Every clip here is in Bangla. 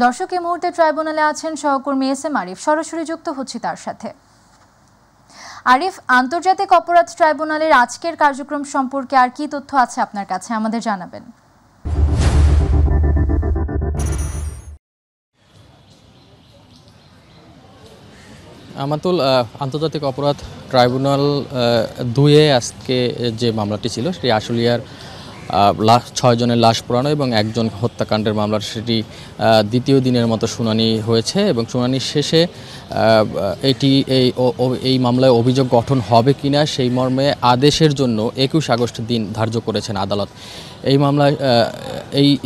দর্শক এই মুহূর্তে ট্রাইব্যুনালে আছেন সহকর্মী এস এম আরিফ, সরাসরি যুক্ত হচ্ছি তার সাথে। আরিফ, আন্তর্জাতিক অপরাধ ট্রাইব্যুনালের আজকের কার্যক্রম সম্পর্কে আর কি তথ্য আছে আপনার কাছে, আমাদের জানাবেন। আমাতুল, আন্তর্জাতিক অপরাধ ট্রাইব্যুনাল 2-এ আজকে যে মামলাটি ছিল সেটি আশুলিয়ার 6 জনের লাশ পোড়ানো এবং একজন হত্যাকাণ্ডের মামলার সেটি দ্বিতীয় দিনের মতো শুনানি হয়েছে এবং শুনানির শেষে এই মামলায় অভিযোগ গঠন হবে কিনা সেই মর্মে আদেশের জন্য 21 আগস্ট দিন ধার্য করেছেন আদালত। এই মামলায়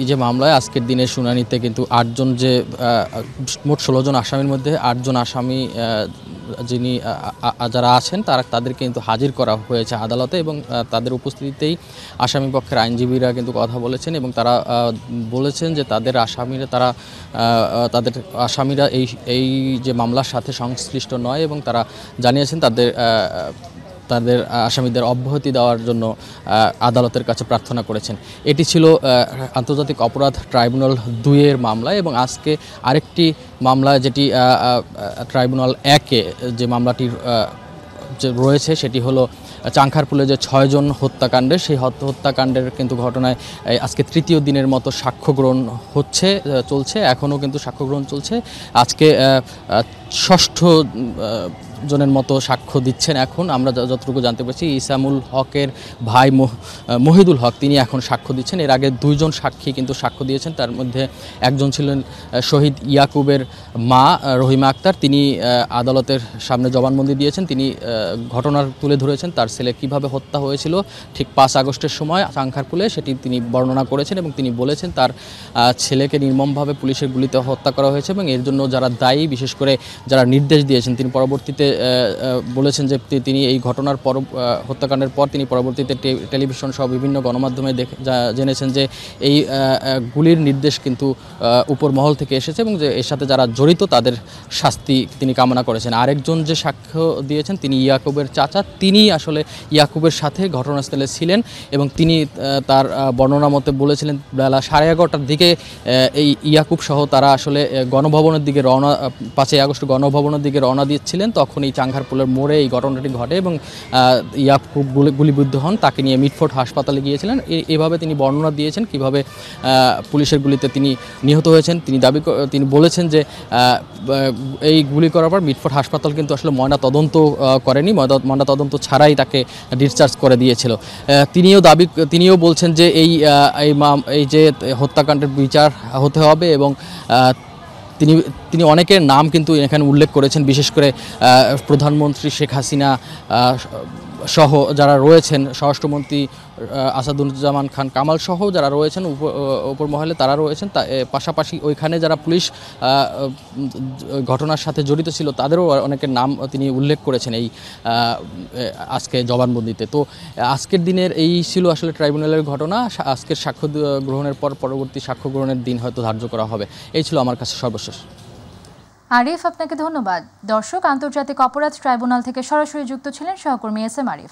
যে মামলায় আজকের দিনের শুনানিতে কিন্তু 8 জন, যে মোট 16 জন আসামির মধ্যে 8 জন আসামি যারা আছেন তাদের কিন্তু হাজির করা হয়েছে আদালতে এবং তাদের উপস্থিতিতেই আসামি পক্ষের আইনজীবীরা কিন্তু কথা বলেছেন এবং তারা বলেছেন যে তাদের আসামিরা এই যে মামলার সাথে সংশ্লিষ্ট নয় এবং তারা জানিয়েছেন তাদের আসামিদের অব্যাহতি দেওয়ার জন্য আদালতের কাছে প্রার্থনা করেছেন। এটি ছিল আন্তর্জাতিক অপরাধ ট্রাইব্যুনাল 2-এর মামলা এবং আজকে আরেকটি মামলা যেটি ট্রাইব্যুনাল 1-এ যে মামলাটি রয়েছে সেটি হলো চাংখারপুলে যে 6 জন হত্যাকাণ্ডের, সেই হত্যাকাণ্ডের কিন্তু ঘটনায় আজকে তৃতীয় দিনের মতো সাক্ষ্য গ্রহণ চলছে, এখনও কিন্তু সাক্ষ্য গ্রহণ চলছে। আজকে 6ষ্ঠ জনের মতো সাক্ষ্য দিচ্ছেন। এখন আমরা যতটুকু জানতে পারছি ইসামুল হকের ভাই মহিদুল হক তিনি এখন সাক্ষ্য দিচ্ছেন। এর আগে 2 জন সাক্ষী কিন্তু সাক্ষ্য দিয়েছেন, তার মধ্যে একজন ছিলেন শহীদ ইয়াকুবের মা রহিমা আক্তার। তিনি আদালতের সামনে জবানবন্দি দিয়েছেন। তিনি ঘটনার তুলে ধরেছেন তার ছেলে কিভাবে হত্যা হয়েছিল ঠিক 5 আগস্টের সময় চাংখারপুলে, সেটি তিনি বর্ণনা করেছেন এবং তিনি বলেছেন তার ছেলেকে নির্মমভাবে পুলিশের গুলিতে হত্যা করা হয়েছে এবং এর জন্য যারা দায়ী, বিশেষ করে যারা নির্দেশ দিয়েছেন, তিনি পরবর্তীতে বলেছেন যে তিনি এই ঘটনার হত্যাকাণ্ডের পর তিনি পরবর্তীতে টেলিভিশন সহ বিভিন্ন গণমাধ্যমে জেনেছেন যে এই গুলির নির্দেশ কিন্তু উপর মহল থেকে এসেছে এবং যে এর সাথে যারা জড়িত তাদের শাস্তি তিনি কামনা করেছেন। আরেকজন যে সাক্ষ্য দিয়েছেন তিনি ইয়াকুবের চাচা, তিনি আসলে ইয়াকুবের সাথে ঘটনাস্থলে ছিলেন এবং তিনি তার বর্ণনা মতে বলেছিলেন বেলা 11:30টার দিকে এই ইয়াকুব সহ তারা আসলে গণভবনের দিকে 5 আগস্ট গণভবনের দিকে রওনা দিচ্ছিলেন, তখন এই চাংখারপুলের মোড়ে এই ঘটনাটি ঘটে এবং ইয়াকুব গুলিবিদ্ধ হন। তাকে নিয়ে মিটফোর্ড হাসপাতালে গিয়েছিলেন। এভাবে তিনি বর্ণনা দিয়েছেন কিভাবে পুলিশের গুলিতে তিনি নিহত হয়েছেন। তিনি বলেছেন যে এই গুলি করার পর মিটফোর্ড হাসপাতাল কিন্তু আসলে ময়নাতদন্ত করেনি, ময়নাতদন্ত ছাড়াই তাকে ডিসচার্জ করে দিয়েছিল। তিনিও বলছেন যে এই যে হত্যাকাণ্ডের বিচার হতে হবে এবং তিনি অনেকের নাম কিন্তু এখানে উল্লেখ করেছেন, বিশেষ করে প্রধানমন্ত্রী শেখ হাসিনা সহ যারা রয়েছেন, স্বরাষ্ট্রমন্ত্রী আসাদুজ্জামান খান কামাল সহ যারা রয়েছেন উপর মহলে তারা রয়েছেন। পাশাপাশি ওইখানে যারা পুলিশ ঘটনার সাথে জড়িত ছিল তাদেরও অনেকের নাম তিনি উল্লেখ করেছেন এই আজকে জবানবন্দিতে। তো আজকের দিনের এই ছিল আসলে ট্রাইব্যুনালের ঘটনা। আজকের সাক্ষ্য গ্রহণের পর পরবর্তী সাক্ষ্য গ্রহণের দিন হয়তো ধার্য করা হবে। এই ছিল আমার কাছে সর্বশেষ। আরিফ, আপনাকে ধন্যবাদ। দর্শক, আন্তর্জাতিক অপরাধ ট্রাইব্যুনাল থেকে সরাসরি যুক্ত ছিলেন সহকর্মী এস এম আরিফ।